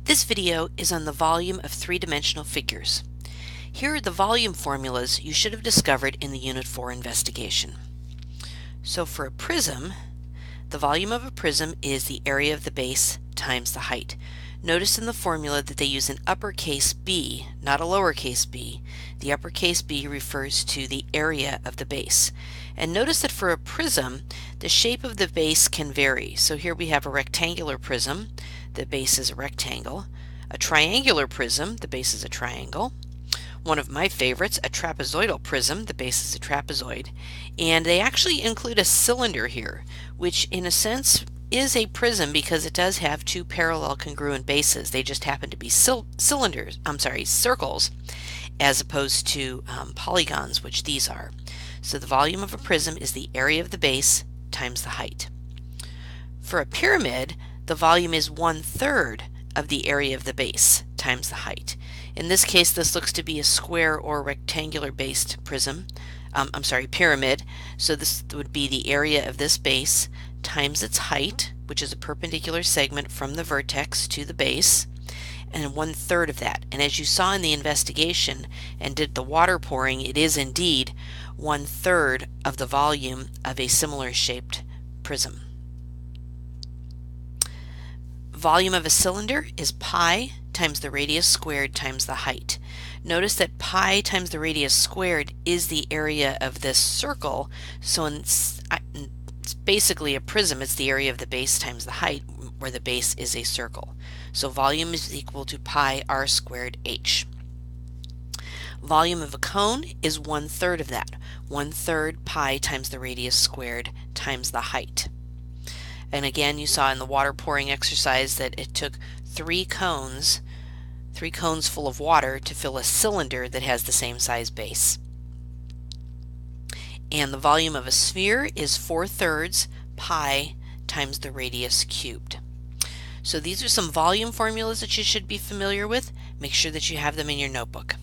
This video is on the volume of three-dimensional figures. Here are the volume formulas you should have discovered in the Unit 4 investigation. So for a prism, the volume of a prism is the area of the base times the height. Notice in the formula that they use an uppercase B, not a lowercase b. The uppercase B refers to the area of the base. And notice that for a prism, the shape of the base can vary. So here we have a rectangular prism, the base is a rectangle. A triangular prism, the base is a triangle. One of my favorites, a trapezoidal prism, the base is a trapezoid. And they actually include a cylinder here, which in a sense is a prism because it does have two parallel congruent bases. They just happen to be circles, as opposed to polygons, which these are. So the volume of a prism is the area of the base times the height. For a pyramid, the volume is 1/3 of the area of the base times the height. In this case, this looks to be a square or rectangular based pyramid. So this would be the area of this base times its height, which is a perpendicular segment from the vertex to the base, and 1/3 of that. And as you saw in the investigation and did the water pouring, it is indeed 1/3 of the volume of a similar shaped prism. Volume of a cylinder is pi times the radius squared times the height. Notice that pi times the radius squared is the area of this circle, so it's basically a prism. It's the area of the base times the height, where the base is a circle. So volume is equal to pi r squared h. Volume of a cone is 1/3 of that, 1/3 pi times the radius squared times the height. And again, you saw in the water pouring exercise that it took three cones full of water to fill a cylinder that has the same size base. And the volume of a sphere is 4/3 pi times the radius cubed. So these are some volume formulas that you should be familiar with. Make sure that you have them in your notebook.